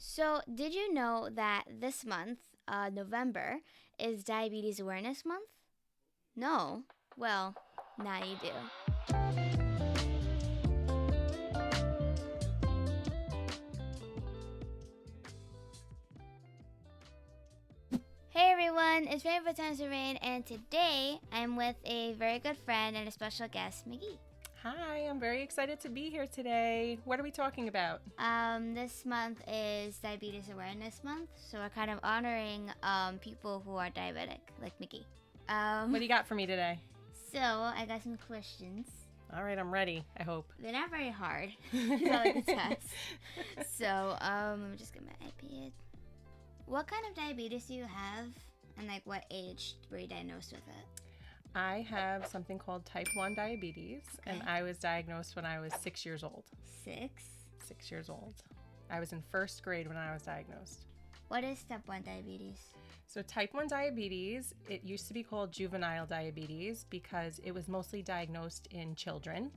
So, did you know that this month, November, is Diabetes Awareness Month? No? Well, now you do. Hey everyone, it's Rain for Times of Rain, and today I'm with a very good friend and a special guest, Magee. Hi, I'm very excited to be here today. What are we talking about? This month is Diabetes Awareness Month, so we're kind of honoring people who are diabetic, like Magee. What do you got for me today? So, I got some questions. All right, I'm ready, I hope. They're not very hard. It's not like a test. So, I'm just get my iPad. What kind of diabetes do you have, and like what age were you diagnosed with it? I have something called type 1 diabetes, and I was diagnosed when I was 6 years old. 6? 6 years old. I was in first grade when I was diagnosed. What is type 1 diabetes? So type 1 diabetes, it used to be called juvenile diabetes because it was mostly diagnosed in children.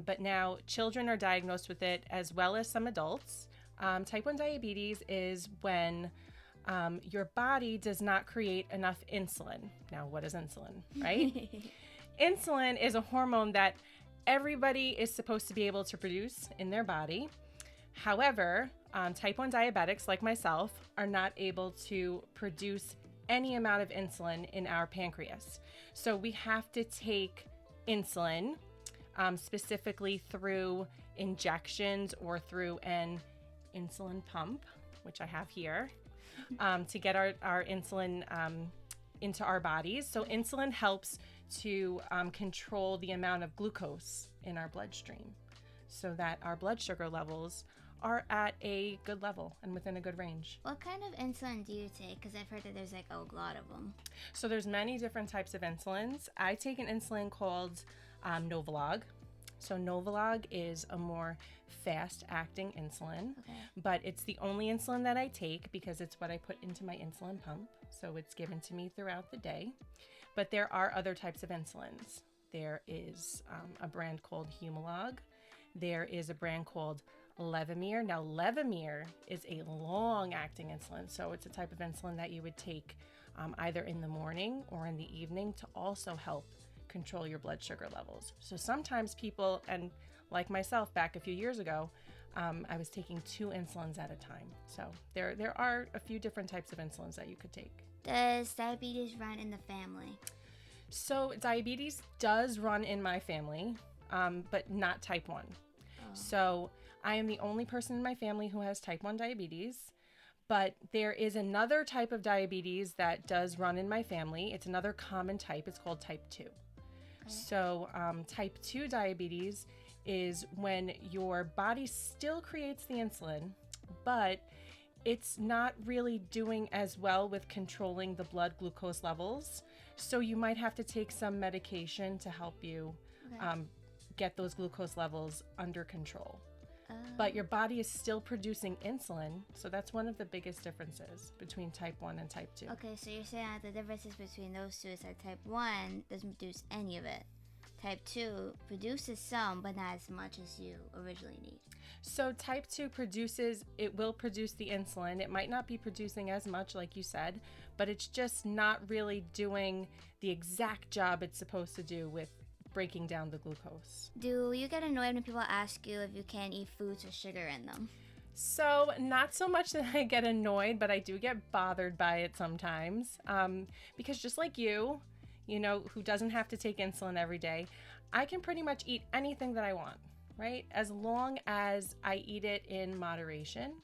But now children are diagnosed with it as well as some adults. Type 1 diabetes is when your body does not create enough insulin. Now, what is insulin, right? Insulin is a hormone that everybody is supposed to be able to produce in their body. However, type 1 diabetics like myself are not able to produce any amount of insulin in our pancreas. So we have to take insulin specifically through injections or through an insulin pump, which I have here, to get our insulin into our bodies. So insulin helps to control the amount of glucose in our bloodstream so that our blood sugar levels are at a good level and within a good range. What kind of insulin do you take? Because I've heard that there's like a lot of them. So there's many different types of insulins. I take an insulin called Novolog. So Novolog is a more fast-acting insulin, but it's the only insulin that I take because it's what I put into my insulin pump. So it's given to me throughout the day. But there are other types of insulins. There is a brand called Humalog. There is a brand called Levemir. Now, Levemir is a long-acting insulin. So it's a type of insulin that you would take either in the morning or in the evening to also help control your blood sugar levels. So sometimes people, and like myself back a few years ago, I was taking 2 insulins at a time. So there are a few different types of insulins that you could take. Does diabetes run in the family? So diabetes does run in my family, but not type 1. So I am the only person in my family who has type 1 diabetes. But there is another type of diabetes that does run in my family. It's another common type. It's called type 2. So type 2 diabetes is when your body still creates the insulin, but it's not really doing as well with controlling the blood glucose levels. So you might have to take some medication to help you get those glucose levels under control. But your body is still producing insulin, so that's one of the biggest differences between type 1 and type 2. Okay, so you're saying that the differences between those two is that type 1 doesn't produce any of it. Type 2 produces some, but not as much as you originally need. So type 2 will produce the insulin. It might not be producing as much, like you said, but it's just not really doing the exact job it's supposed to do with breaking down the glucose. Do you get annoyed when people ask you if you can eat foods with sugar in them? So not so much that I get annoyed, but I do get bothered by it sometimes. Because just like you know, who doesn't have to take insulin every day, I can pretty much eat anything that I want, right? As long as I eat it in moderation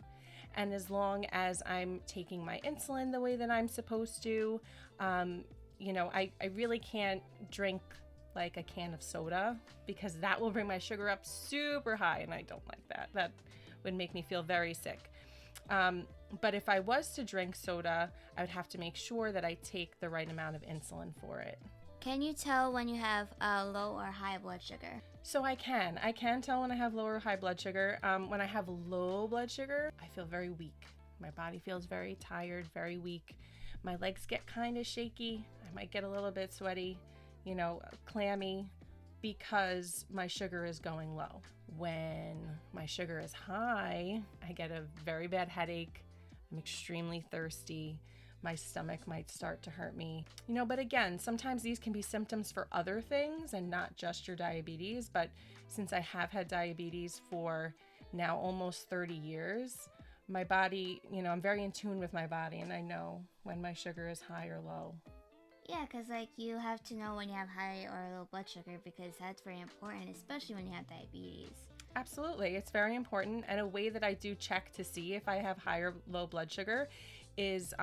and as long as I'm taking my insulin the way that I'm supposed to. I really can't drink like a can of soda because that will bring my sugar up super high, and I don't like that. That would make me feel very sick. But if I was to drink soda, I would have to make sure that I take the right amount of insulin for it. Can you tell when you have low or high blood sugar? So I can tell when I have low or high blood sugar. When I have low blood sugar, I feel very weak. My body feels very tired, very weak. My legs get kind of shaky. I might get a little bit sweaty, clammy. because my sugar is going low. When my sugar is high, I get a very bad headache. I'm extremely thirsty. My stomach might start to hurt me. But again, sometimes these can be symptoms for other things and not just your diabetes. But since I have had diabetes for now almost 30 years, my body, I'm very in tune with my body, and I know when my sugar is high or low. Yeah, because you have to know when you have high or low blood sugar, because that's very important, especially when you have diabetes. Absolutely. It's very important. And a way that I do check to see if I have high or low blood sugar is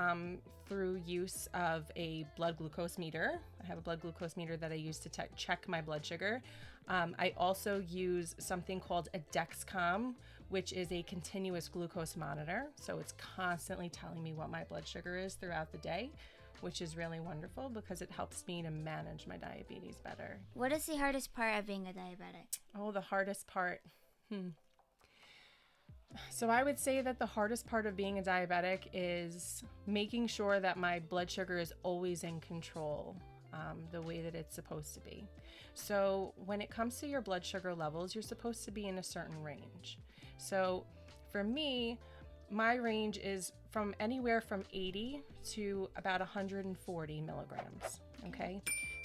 through use of a blood glucose meter. I have a blood glucose meter that I use to check my blood sugar. I also use something called a Dexcom, which is a continuous glucose monitor. So it's constantly telling me what my blood sugar is throughout the day, which is really wonderful because it helps me to manage my diabetes better. What is the hardest part of being a diabetic? Oh, the hardest part. So I would say that the hardest part of being a diabetic is making sure that my blood sugar is always in control, the way that it's supposed to be. So when it comes to your blood sugar levels, you're supposed to be in a certain range. So for me, my range is from anywhere from 80 to about 140 milligrams, okay?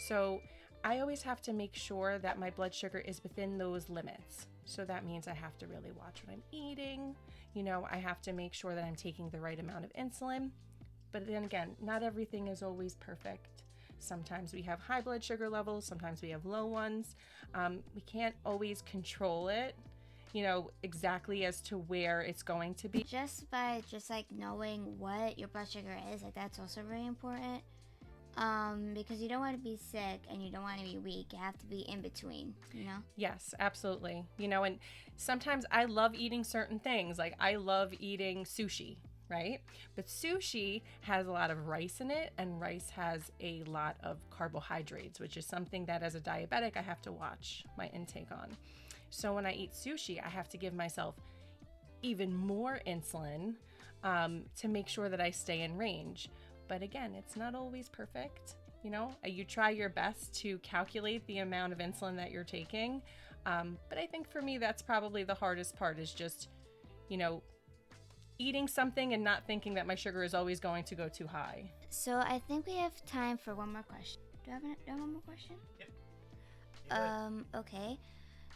So I always have to make sure that my blood sugar is within those limits. So that means I have to really watch what I'm eating. I have to make sure that I'm taking the right amount of insulin. But then again, not everything is always perfect. Sometimes we have high blood sugar levels, sometimes we have low ones. We can't always control it, exactly as to where it's going to be. Just by knowing what your blood sugar is, that's also very important. Because you don't want to be sick and you don't want to be weak. You have to be in between, Yes, absolutely. And sometimes I love eating certain things. Like I love eating sushi, right? But sushi has a lot of rice in it, and rice has a lot of carbohydrates, which is something that as a diabetic, I have to watch my intake on. So when I eat sushi, I have to give myself even more insulin to make sure that I stay in range. But again, it's not always perfect. You try your best to calculate the amount of insulin that you're taking. But I think for me, that's probably the hardest part is just, eating something and not thinking that my sugar is always going to go too high. So I think we have time for one more question. Do I have one more question? Yep. Okay.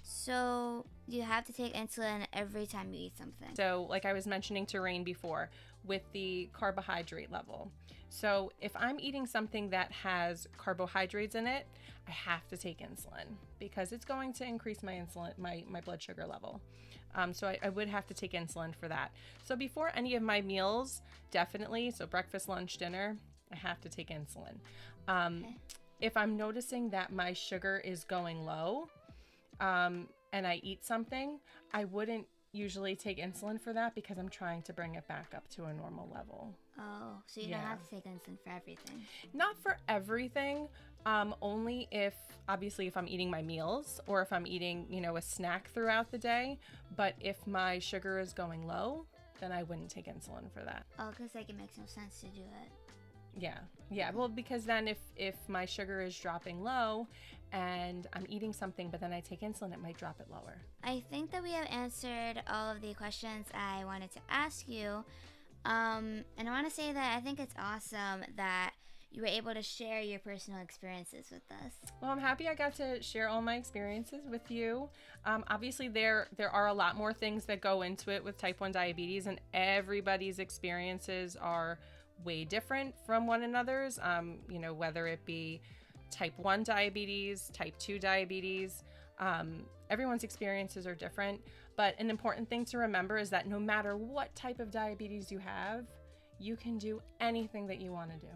So you have to take insulin every time you eat something. So like I was mentioning to Rain before with the carbohydrate level. So if I'm eating something that has carbohydrates in it, I have to take insulin because it's going to increase my blood sugar level. So I would have to take insulin for that. So before any of my meals, definitely, so breakfast, lunch, dinner, I have to take insulin. Okay. If I'm noticing that my sugar is going low, and I eat something, I wouldn't usually take insulin for that because I'm trying to bring it back up to a normal level. Oh, so you don't have to take insulin for everything? Not for everything, only if I'm eating my meals or if I'm eating, a snack throughout the day. But if my sugar is going low, then I wouldn't take insulin for that. Oh, because it makes no sense to do it. Yeah. Well, because then if my sugar is dropping low and I'm eating something, but then I take insulin, it might drop it lower. I think that we have answered all of the questions I wanted to ask you. And I want to say that I think it's awesome that you were able to share your personal experiences with us. Well, I'm happy I got to share all my experiences with you. Obviously, there are a lot more things that go into it with type 1 diabetes, and everybody's experiences are way different from one another's, whether it be type 1 diabetes, type 2 diabetes, everyone's experiences are different. But an important thing to remember is that no matter what type of diabetes you have, you can do anything that you want to do.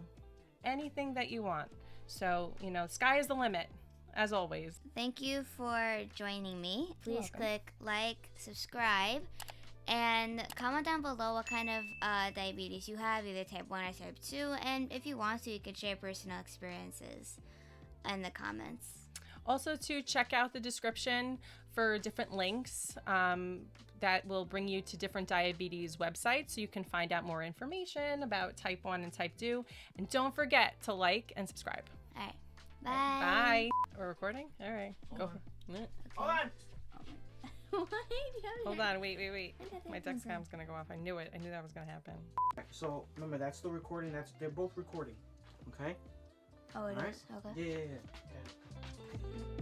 Anything that you want. So, sky is the limit, as always. Thank you for joining me. Please click like, subscribe, and comment down below what kind of diabetes you have, either type 1 or type 2. And if you want to, you can share personal experiences in the comments. Also, to check out the description for different links that will bring you to different diabetes websites so you can find out more information about type 1 and type 2. And don't forget to like and subscribe. All right. Bye. Bye. We're recording? All right. Go. Okay. Hold on. Hold on. Wait. My Dexcom's gonna go off. I knew it. I knew that was gonna happen. So remember, that's still recording. They're both recording. Okay. Oh, it All right. is? Okay. Yeah.